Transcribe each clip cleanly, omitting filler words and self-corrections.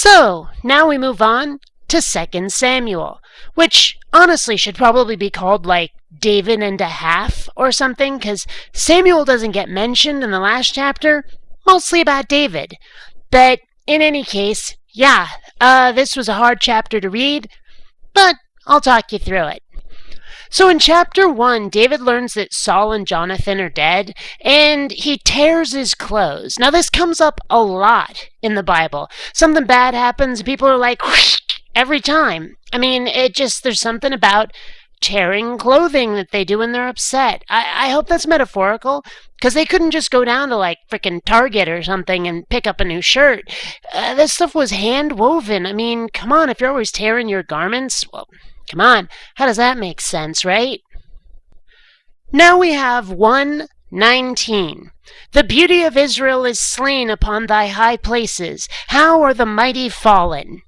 So, now we move on to 2 Samuel, which honestly should probably be called like David and a half or something, because Samuel doesn't get mentioned in the last chapter, mostly about David. But in any case, this was a hard chapter to read, but I'll talk you through it. So in chapter 1, David learns that Saul and Jonathan are dead, and he tears his clothes. Now this comes up a lot in the Bible. Something bad happens, people are like, whoosh, every time. I mean, there's something about tearing clothing that they do when they're upset. I hope that's metaphorical, because they couldn't just go down to like frickin' Target or something and pick up a new shirt. This stuff was hand woven. I mean, come on, if you're always tearing your garments, well, come on, how does that make sense, right? Now we have 1:19. The beauty of Israel is slain upon thy high places. How are the mighty fallen?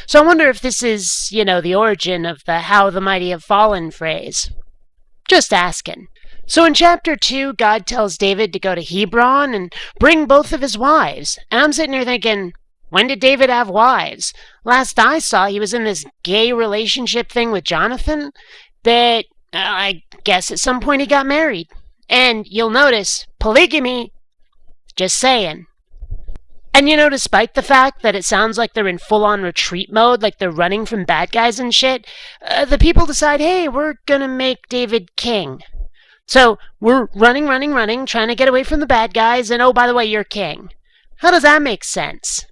So I wonder if this is, the origin of the how the mighty have fallen phrase. Just asking. So in chapter 2, God tells David to go to Hebron and bring both of his wives. And I'm sitting here thinking, when did David have wives? Last I saw, he was in this gay relationship thing with Jonathan, but I guess at some point he got married. And you'll notice, polygamy, just saying. And despite the fact that it sounds like they're in full-on retreat mode, like they're running from bad guys and shit, the people decide, hey, we're gonna make David king. So we're running, trying to get away from the bad guys, and oh, by the way, you're king. How does that make sense?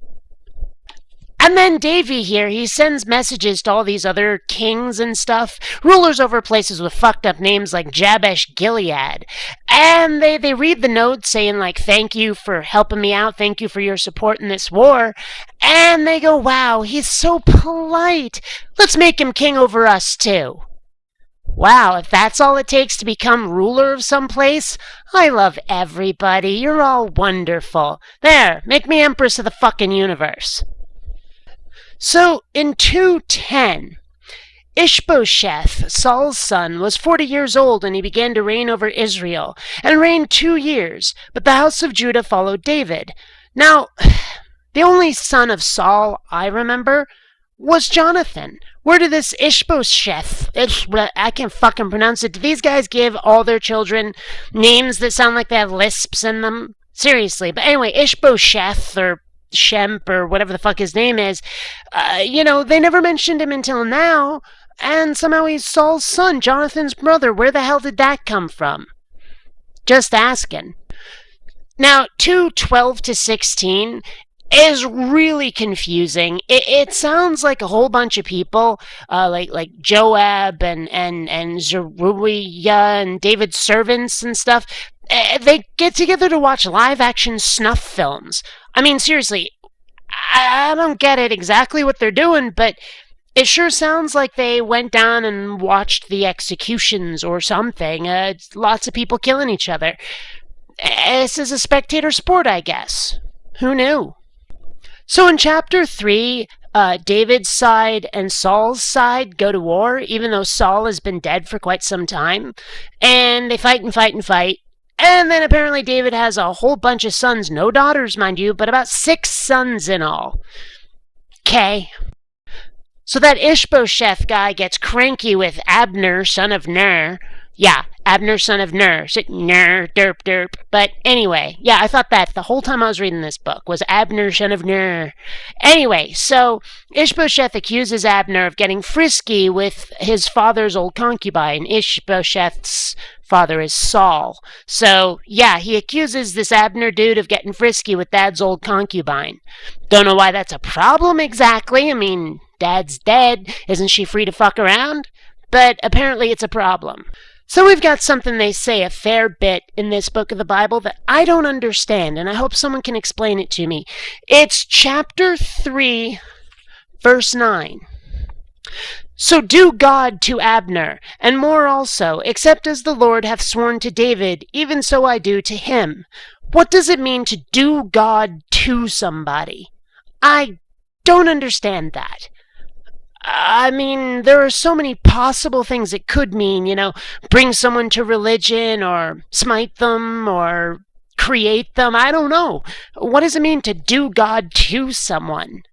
And then Davy here, he sends messages to all these other kings and stuff, rulers over places with fucked up names like Jabesh Gilead. And they read the notes saying like, thank you for helping me out, thank you for your support in this war. And they go, wow, he's so polite. Let's make him king over us too. Wow, if that's all it takes to become ruler of some place, I love everybody. You're all wonderful. There, make me empress of the fucking universe. So, in 2:10, Ishbosheth, Saul's son, was 40 years old when he began to reign over Israel, and reigned 2 years, but the house of Judah followed David. Now, the only son of Saul I remember was Jonathan. Where did this Ishbosheth, I can't fucking pronounce it, do these guys give all their children names that sound like they have lisps in them? Seriously, but anyway, Ishbosheth, or Shemp, or whatever the fuck his name is, they never mentioned him until now, and somehow he's Saul's son, Jonathan's brother. Where the hell did that come from? Just asking. Now, 2:12-16 is really confusing. It sounds like a whole bunch of people, like Joab and Zeruiah and David's servants and stuff. They get together to watch live-action snuff films. I mean, seriously, I don't get it exactly what they're doing, but it sure sounds like they went down and watched the executions or something. Lots of people killing each other. This is a spectator sport, I guess. Who knew? So in chapter 3, David's side and Saul's side go to war, even though Saul has been dead for quite some time. And they fight and fight and fight. And then apparently David has a whole bunch of sons, no daughters, mind you, but about 6 sons in all. Okay. So that Ishbosheth guy gets cranky with Abner, son of Ner. Yeah, Abner, son of Ner. Ner, derp, derp. But anyway, yeah, I thought that the whole time I was reading this book was Abner, son of Ner. Anyway, so Ishbosheth accuses Abner of getting frisky with his father's old concubine. Ishbosheth's father is Saul. So, yeah, he accuses this Abner dude of getting frisky with Dad's old concubine. Don't know why that's a problem exactly. I mean, Dad's dead. Isn't she free to fuck around? But apparently it's a problem. So we've got something they say a fair bit in this book of the Bible that I don't understand, and I hope someone can explain it to me. It's chapter 3, verse 9. So do God to Abner, and more also, except as the Lord hath sworn to David, even so I do to him. What does it mean to do God to somebody? I don't understand that. I mean, there are so many possible things it could mean, bring someone to religion, or smite them, or create them. I don't know. What does it mean to do God to someone?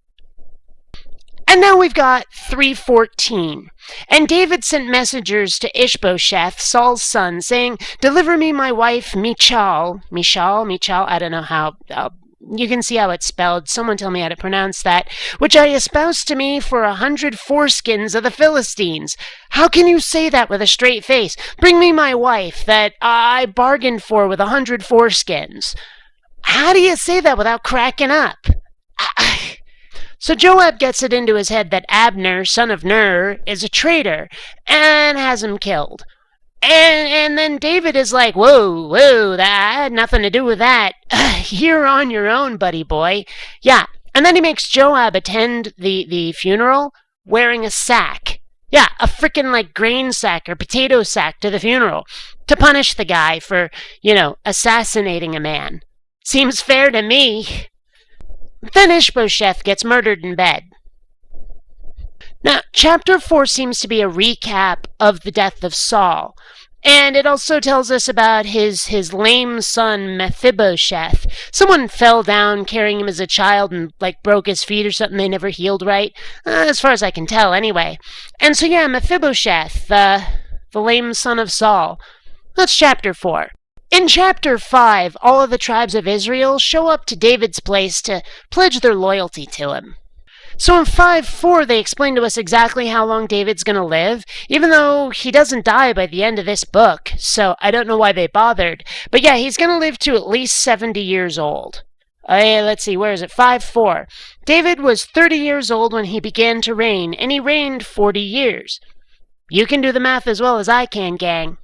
And now we've got 3:14. And David sent messengers to Ishbosheth, Saul's son, saying, "Deliver me my wife Michal." Michal, I don't know how... you can see how it's spelled. Someone tell me how to pronounce that. "Which I espoused to me for 100 foreskins of the Philistines." How can you say that with a straight face? Bring me my wife that I bargained for with 100 foreskins. How do you say that without cracking up? So Joab gets it into his head that Abner, son of Ner, is a traitor and has him killed. And then David is like, whoa, that had nothing to do with that. You're on your own, buddy boy. Yeah, and then he makes Joab attend the funeral wearing a sack. Yeah, a frickin' like grain sack or potato sack to the funeral to punish the guy for, assassinating a man. Seems fair to me. Then Ishbosheth gets murdered in bed. Now, chapter 4 seems to be a recap of the death of Saul. And it also tells us about his lame son, Mephibosheth. Someone fell down carrying him as a child and, broke his feet or something. They never healed right. As far as I can tell, anyway. And so, yeah, Mephibosheth, the lame son of Saul. That's chapter 4. In chapter 5, all of the tribes of Israel show up to David's place to pledge their loyalty to him. So in 5:4, they explain to us exactly how long David's going to live, even though he doesn't die by the end of this book, so I don't know why they bothered. But yeah, he's going to live to at least 70 years old. Let's see, where is it? 5:4. David was 30 years old when he began to reign, and he reigned 40 years. You can do the math as well as I can, gang.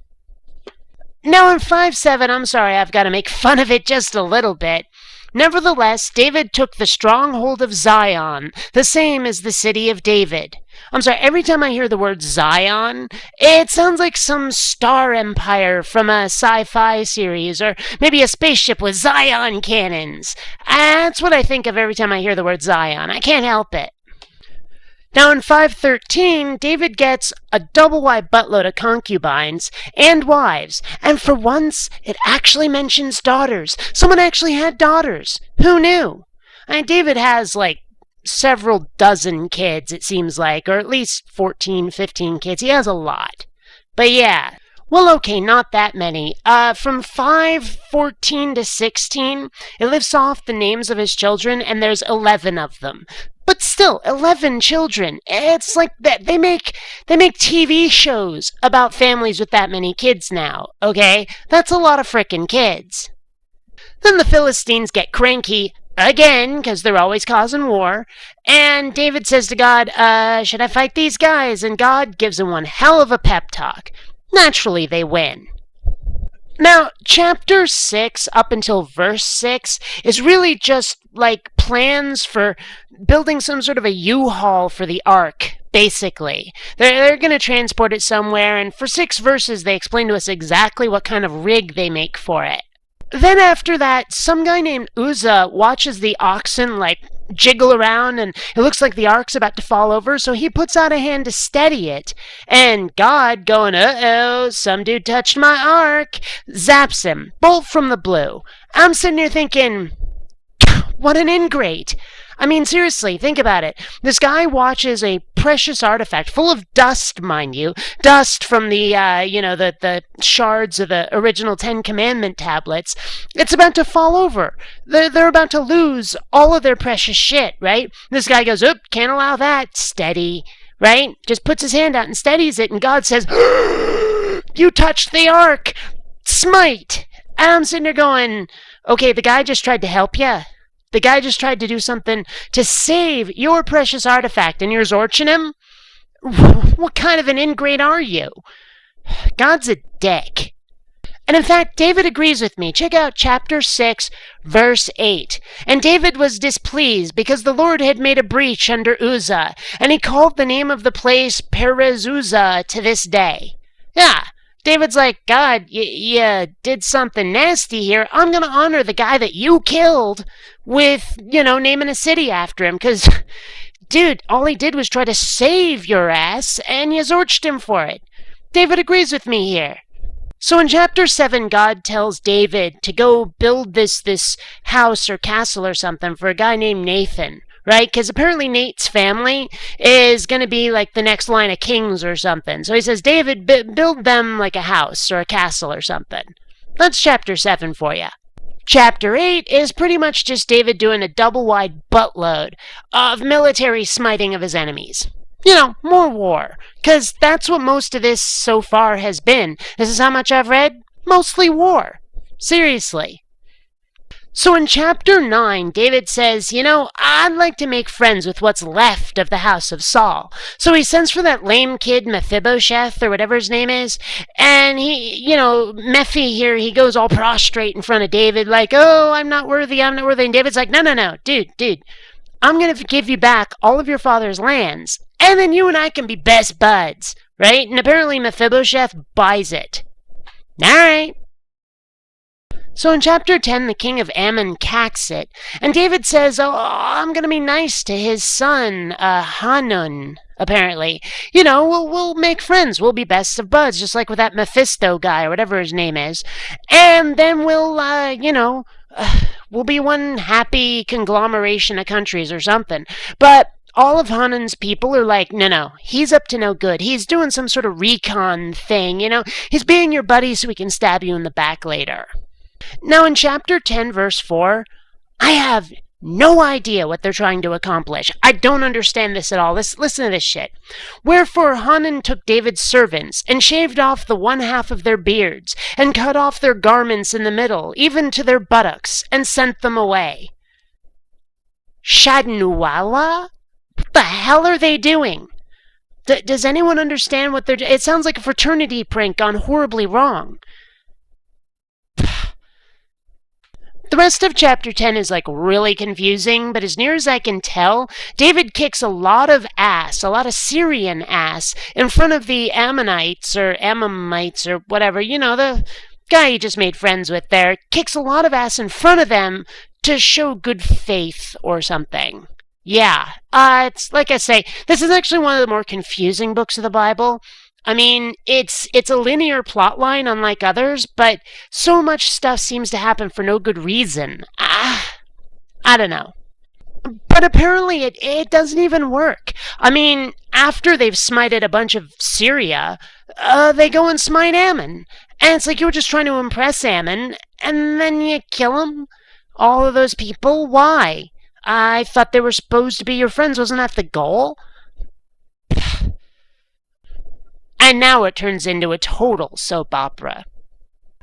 Now in 5:7, I'm sorry, I've got to make fun of it just a little bit. Nevertheless, David took the stronghold of Zion, the same as the city of David. I'm sorry, every time I hear the word Zion, it sounds like some star empire from a sci-fi series, or maybe a spaceship with Zion cannons. That's what I think of every time I hear the word Zion. I can't help it. Now in 5:13, David gets a double-wide buttload of concubines and wives, and for once, it actually mentions daughters. Someone actually had daughters. Who knew? David has, several dozen kids, it seems like, or at least 14, 15 kids. He has a lot. But yeah. Well, okay, not that many. From 5:14 to 16, it lists off the names of his children, and there's 11 of them. But still, 11 children. It's like that. They make TV shows about families with that many kids now, okay? That's a lot of frickin' kids. Then the Philistines get cranky again, because they're always causing war, and David says to God, should I fight these guys? And God gives him one hell of a pep talk. Naturally, they win. Now, chapter 6 up until verse 6 is really just plans for building some sort of a U-Haul for the ark, basically. They're going to transport it somewhere, and for 6 verses they explain to us exactly what kind of rig they make for it. Then after that, some guy named Uzzah watches the oxen jiggle around, and it looks like the ark's about to fall over, so he puts out a hand to steady it. And God, going, uh-oh, some dude touched my ark, zaps him, bolt from the blue. I'm sitting here thinking, what an ingrate. I mean, seriously, think about it. This guy watches a precious artifact, full of dust, mind you, dust from the shards of the original 10 Commandment tablets. It's about to fall over. They're about to lose all of their precious shit, right? This guy goes, oop, can't allow that, steady, right? Just puts his hand out and steadies it, and God says, you touched the ark, smite. And I'm sitting there going, okay, the guy just tried to help you. The guy just tried to do something to save your precious artifact, and you're zorching him? What kind of an ingrate are you? God's a dick. And in fact, David agrees with me. Check out chapter 6, verse 8. And David was displeased because the Lord had made a breach under Uzzah, and he called the name of the place Perez Uzzah to this day. Yeah. David's like, God, you did something nasty here. I'm going to honor the guy that you killed with, naming a city after him. Because, dude, all he did was try to save your ass, and you zorched him for it. David agrees with me here. So in chapter 7, God tells David to go build this house or castle or something for a guy named Nathan. right? Because apparently Nate's family is going to be like the next line of kings or something. So he says, David, build them like a house or a castle or something. That's chapter 7 for you. Chapter 8 is pretty much just David doing a double-wide buttload of military smiting of his enemies. More war. Because that's what most of this so far has been. This is how much I've read. Mostly war. Seriously. So in chapter 9, David says, I'd like to make friends with what's left of the house of Saul. So he sends for that lame kid Mephibosheth, or whatever his name is, and he, Mephi here, he goes all prostrate in front of David, like, oh, I'm not worthy. And David's like, no, dude, I'm going to give you back all of your father's lands, and then you and I can be best buds, right? And apparently Mephibosheth buys it. All right. So in chapter 10, the king of Ammon cacks it, and David says, oh, I'm going to be nice to his son, Hanun, apparently. We'll make friends. We'll be best of buds, just like with that Mephisto guy, or whatever his name is. And then we'll be one happy conglomeration of countries or something. But all of Hanun's people are like, no, he's up to no good. He's doing some sort of recon thing, He's being your buddy so he can stab you in the back later. Now, in chapter 10, verse 4, I have no idea what they're trying to accomplish. I don't understand this at all. Listen to this shit. Wherefore Hanun took David's servants, and shaved off the one half of their beards, and cut off their garments in the middle, even to their buttocks, and sent them away. Shadnuwala? What the hell are they doing? Does anyone understand what they're doing? It sounds like a fraternity prank gone horribly wrong. The rest of chapter 10 is really confusing, but as near as I can tell, David kicks a lot of Syrian ass, in front of the Ammonites or Ammonites or whatever, the guy he just made friends with there, kicks a lot of ass in front of them to show good faith or something. Yeah, it's like I say, this is actually one of the more confusing books of the Bible. I mean, it's a linear plot line unlike others, but so much stuff seems to happen for no good reason. I don't know. But apparently it doesn't even work. I mean, after they've smited a bunch of Syria, they go and smite Ammon. And it's like you were just trying to impress Ammon, and then you kill him? All of those people? Why? I thought they were supposed to be your friends. Wasn't that the goal? And now it turns into a total soap opera.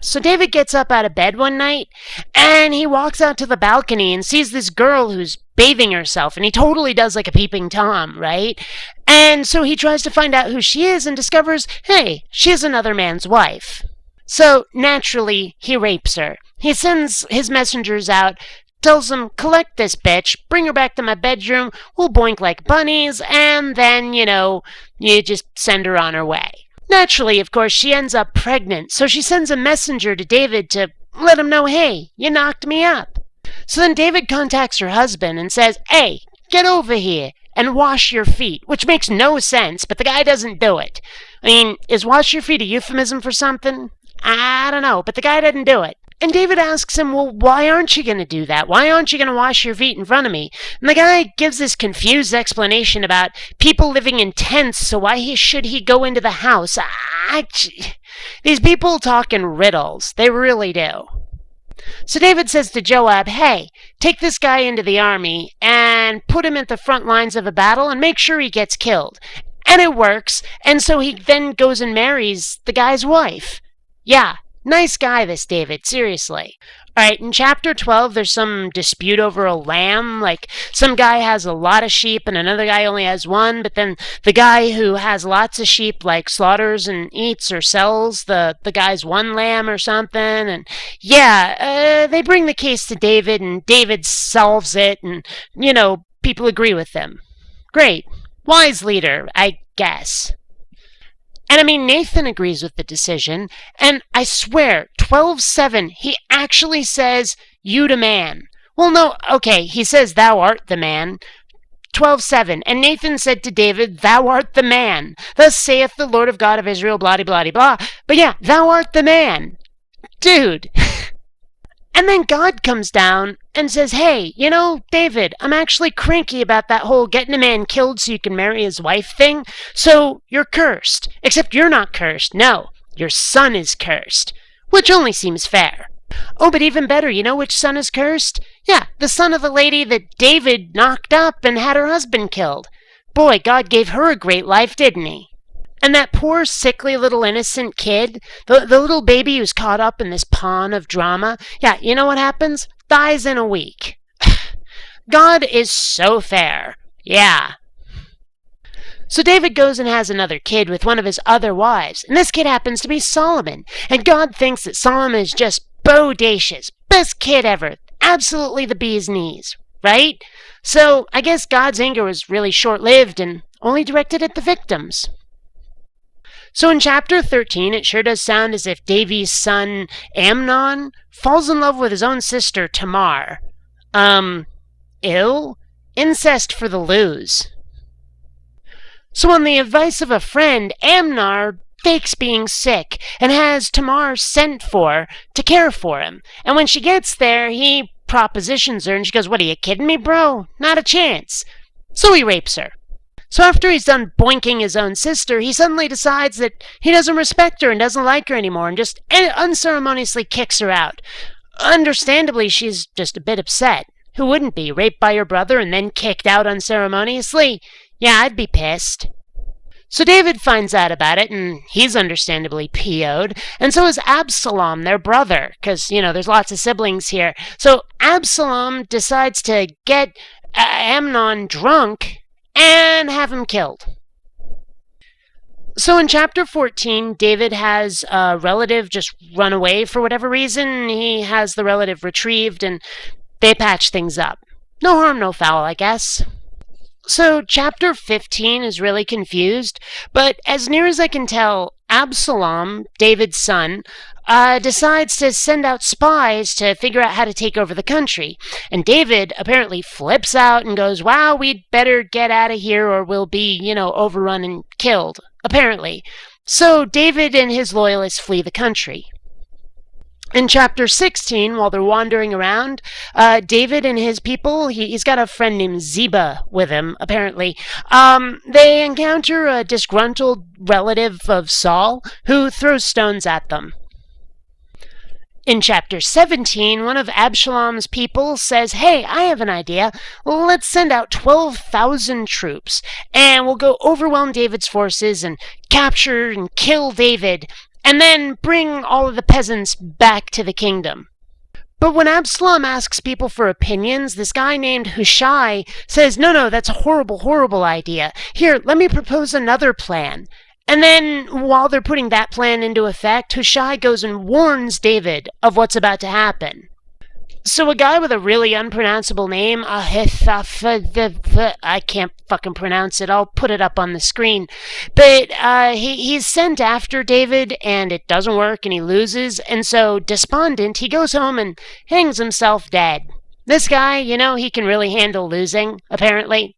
So David gets up out of bed one night, and he walks out to the balcony and sees this girl who's bathing herself, and he totally does like a peeping Tom, right? And so he tries to find out who she is and discovers, hey, she's another man's wife. So naturally, he rapes her. He sends his messengers out, tells them, collect this bitch, bring her back to my bedroom, we'll boink like bunnies, and then, you just send her on her way. Naturally, of course, she ends up pregnant, so she sends a messenger to David to let him know, hey, you knocked me up. So then David contacts her husband and says, hey, get over here and wash your feet, which makes no sense, but the guy doesn't do it. I mean, is wash your feet a euphemism for something? I don't know, but the guy didn't do it. And David asks him, well, why aren't you going to do that? Why aren't you going to wash your feet in front of me? And the guy gives this confused explanation about people living in tents, so why should he go into the house? These people talk in riddles. They really do. So David says to Joab, hey, take this guy into the army and put him at the front lines of a battle and make sure he gets killed. And it works, and so he then goes and marries the guy's wife. Yeah. Nice guy, this David, seriously. Alright, in chapter 12, there's some dispute over a lamb. Like, some guy has a lot of sheep and another guy only has one, but then the guy who has lots of sheep, slaughters and eats or sells the guy's one lamb or something. And yeah, they bring the case to David, and David solves it, and, people agree with him. Great. Wise leader, I guess. And I mean, Nathan agrees with the decision, and I swear, 12:7, he actually says, you the man. Well, no, okay, he says, thou art the man. 12:7, and Nathan said to David, thou art the man. Thus saith the Lord of God of Israel, blah, blah, blah, blah. But yeah, thou art the man. Dude. And then God comes down and says, hey, David, I'm actually cranky about that whole getting a man killed so you can marry his wife thing. So you're cursed. Except you're not cursed. No, your son is cursed. Which only seems fair. Oh, but even better, you know which son is cursed? Yeah, the son of the lady that David knocked up and had her husband killed. Boy, God gave her a great life, didn't he? And that poor, sickly little innocent kid, the little baby who's caught up in this pond of drama, yeah, you know what happens? Dies in a week. God is so fair. Yeah. So David goes and has another kid with one of his other wives, and this kid happens to be Solomon. And God thinks that Solomon is just bodacious, best kid ever, absolutely the bee's knees, right? So I guess God's anger was really short-lived and only directed at the victims. So in chapter 13, it sure does sound as if David's son Ammon falls in love with his own sister Tamar. Incest for the lose. So on the advice of a friend, Ammon fakes being sick and has Tamar sent for to care for him. And when she gets there, he propositions her and she goes, what, are you kidding me, bro? Not a chance. So he rapes her. So after he's done boinking his own sister, he suddenly decides that he doesn't respect her and doesn't like her anymore and just unceremoniously kicks her out. Understandably, she's just a bit upset. Who wouldn't be? Raped by your brother and then kicked out unceremoniously? Yeah, I'd be pissed. So David finds out about it, and he's understandably PO'd, and so is Absalom, their brother, because, there's lots of siblings here. So Absalom decides to get Ammon drunk and have him killed. So in chapter 14, David has a relative just run away for whatever reason. He has the relative retrieved, and they patch things up. No harm, no foul, I guess. So chapter 15 is really confused, but as near as I can tell, Absalom, David's son, decides to send out spies to figure out how to take over the country. And David apparently flips out and goes, wow, we'd better get out of here or we'll be, overrun and killed, apparently. So David and his loyalists flee the country. In chapter 16, while they're wandering around, David and his people, he's got a friend named Ziba with him, apparently. They encounter a disgruntled relative of Saul who throws stones at them. In chapter 17, one of Absalom's people says, hey, I have an idea. Let's send out 12,000 troops, and we'll go overwhelm David's forces and capture and kill David, and then bring all of the peasants back to the kingdom. But when Absalom asks people for opinions, this guy named Hushai says, no, that's a horrible, horrible idea. Here, let me propose another plan. And then, while they're putting that plan into effect, Hushai goes and warns David of what's about to happen. So a guy with a really unpronounceable name, I can't fucking pronounce it, I'll put it up on the screen, but he's sent after David, and it doesn't work, and he loses, and so, despondent, he goes home and hangs himself dead. This guy, he can really handle losing, apparently.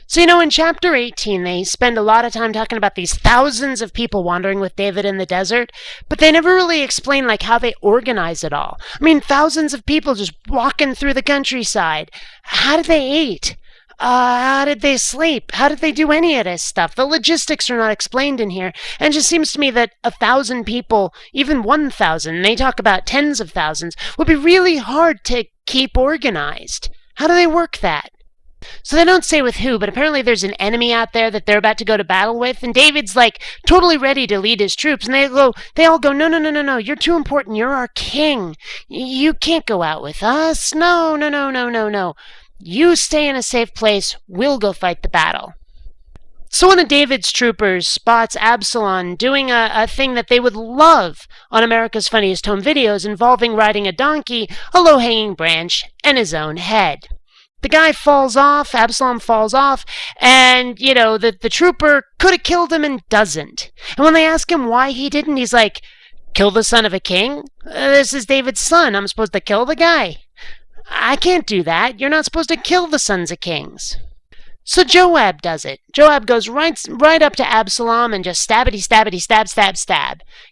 So, in chapter 18, they spend a lot of time talking about these thousands of people wandering with David in the desert, but they never really explain, how they organize it all. I mean, thousands of people just walking through the countryside. How did they eat? How did they sleep? How did they do any of this stuff? The logistics are not explained in here, and it just seems to me that 1,000 people, even 1,000, they talk about tens of thousands, would be really hard to keep organized. How do they work that? So they don't say with who, but apparently there's an enemy out there that they're about to go to battle with, and David's totally ready to lead his troops, and they all go, no, you're too important, you're our king. You can't go out with us. No. You stay in a safe place, we'll go fight the battle. So one of David's troopers spots Absalom doing a thing that they would love on America's Funniest Home Videos involving riding a donkey, a low-hanging branch, and his own head. The guy falls off, Absalom falls off, and, the trooper could have killed him and doesn't. And when they ask him why he didn't, he's like, kill the son of a king? This is David's son. I'm supposed to kill the guy. I can't do that. You're not supposed to kill the sons of kings. So Joab does it. Joab goes right up to Absalom and just stab.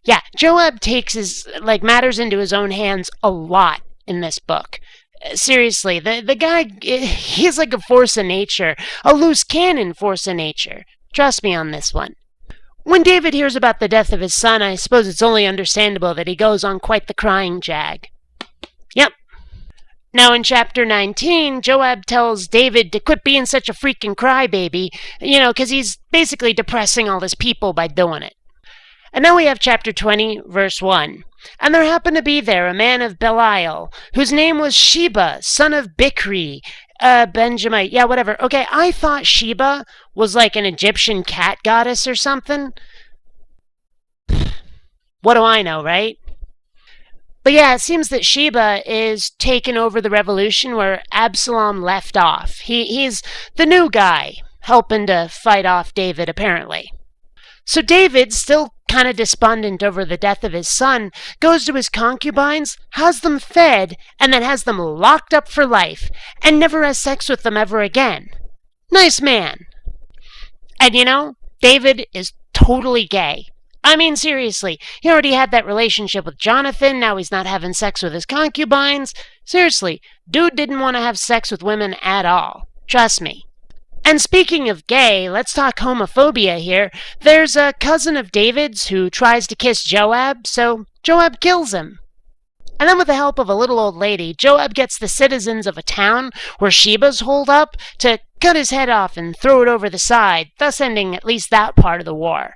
Yeah, Joab takes his matters into his own hands a lot. in this book. Seriously, the guy, he's like a force of nature, a loose cannon force of nature. Trust me on this one. When David hears about the death of his son, I suppose it's only understandable that he goes on quite the crying jag. Yep. Now in chapter 19, Joab tells David to quit being such a freaking crybaby, because he's basically depressing all his people by doing it. And now we have chapter 20, verse 1. And there happened to be there a man of Belial, whose name was Sheba, son of Bichri, Benjamite. Yeah, whatever. Okay, I thought Sheba was like an Egyptian cat goddess or something. What do I know, right? But yeah, it seems that Sheba is taking over the revolution where Absalom left off. He's the new guy, helping to fight off David, apparently. So David, still kind of despondent over the death of his son, goes to his concubines, has them fed, and then has them locked up for life, and never has sex with them ever again. Nice man. And David is totally gay. I mean, seriously, he already had that relationship with Jonathan, now he's not having sex with his concubines. Seriously, dude didn't want to have sex with women at all. Trust me. And speaking of gay, let's talk homophobia here. There's a cousin of David's who tries to kiss Joab, so Joab kills him. And then with the help of a little old lady, Joab gets the citizens of a town where Sheba's holed up to cut his head off and throw it over the side, thus ending at least that part of the war.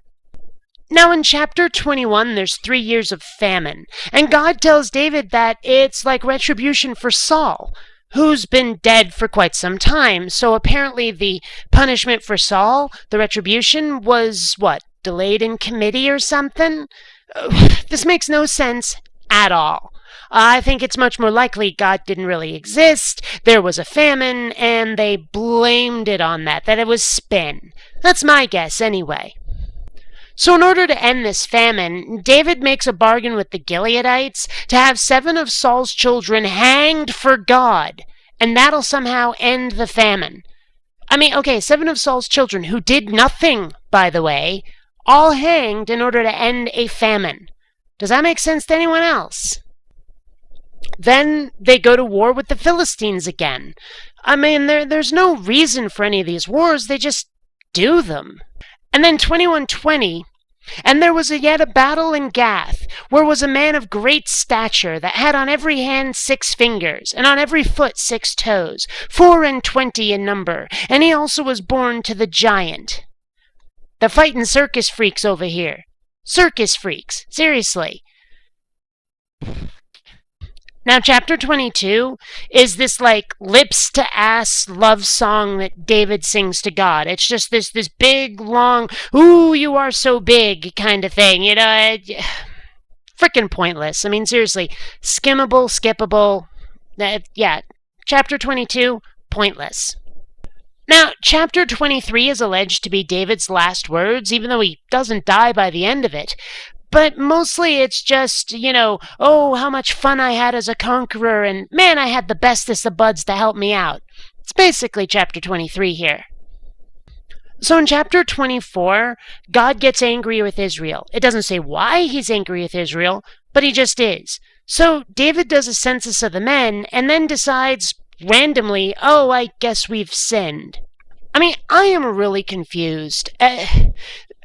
Now in chapter 21, there's 3 years of famine, and God tells David that it's like retribution for Saul, who's been dead for quite some time. So apparently the punishment for Saul, the retribution, was, delayed in committee or something? This makes no sense at all. I think it's much more likely God didn't really exist, there was a famine, and they blamed it on that it was spin. That's my guess, anyway. So in order to end this famine, David makes a bargain with the Gileadites to have 7 of Saul's children hanged for God, and that'll somehow end the famine. I mean, okay, 7 of Saul's children, who did nothing, by the way, all hanged in order to end a famine. Does that make sense to anyone else? Then they go to war with the Philistines again. I mean, there's no reason for any of these wars, they just do them. And then 21:20, and there was yet a battle in Gath, where was a man of great stature, that had on every hand 6 fingers, and on every foot 6 toes, 24 in number, and he also was born to the giant. They're fighting circus freaks over here. Circus freaks, seriously. Now, chapter 22 is this, lips-to-ass love song that David sings to God. It's just this big, long, ooh, you are so big kind of thing. Frickin' pointless. I mean, seriously, skimmable, skippable. Yeah, chapter 22, pointless. Now, chapter 23 is alleged to be David's last words, even though he doesn't die by the end of it. But mostly it's just, oh, how much fun I had as a conqueror, and man, I had the bestest of buds to help me out. It's basically chapter 23 here. So in chapter 24, God gets angry with Israel. It doesn't say why he's angry with Israel, but he just is. So David does a census of the men, and then decides randomly, oh, I guess we've sinned. I mean, I am really confused.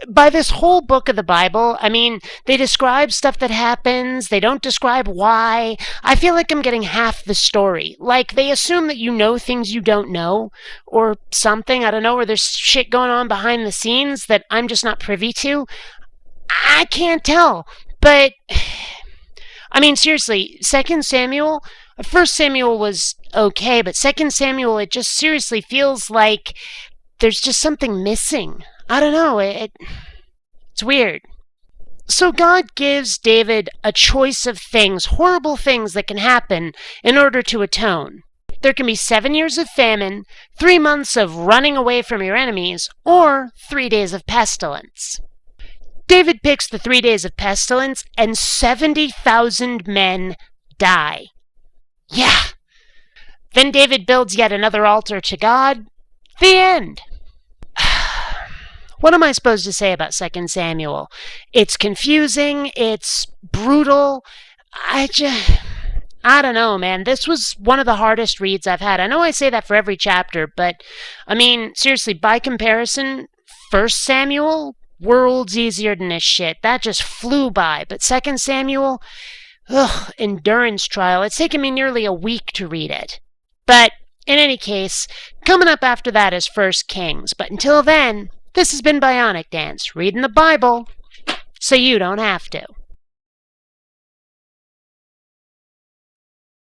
By this whole book of the Bible, I mean, they describe stuff that happens, they don't describe why. I feel like I'm getting half the story. Like, they assume that you know things you don't know, or something, I don't know, or there's shit going on behind the scenes that I'm just not privy to. I can't tell, but, I mean, seriously, 2 Samuel, 1 Samuel was okay, but 2 Samuel, it just seriously feels like there's just something missing. I don't know, it's weird. So God gives David a choice of things, horrible things that can happen in order to atone. There can be 7 years of famine, 3 months of running away from your enemies, or 3 days of pestilence. David picks the 3 days of pestilence, and 70,000 men die. Yeah! Then David builds yet another altar to God. The end! What am I supposed to say about 2 Samuel? It's confusing, it's brutal. I I don't know, man. This was one of the hardest reads I've had. I know I say that for every chapter, but I mean, seriously, by comparison, First Samuel, worlds easier than this shit. That just flew by. But Second Samuel, ugh, endurance trial. It's taken me nearly a week to read it. But in any case, coming up after that is First Kings. But until then, this has been BionicDance, reading the Bible so you don't have to.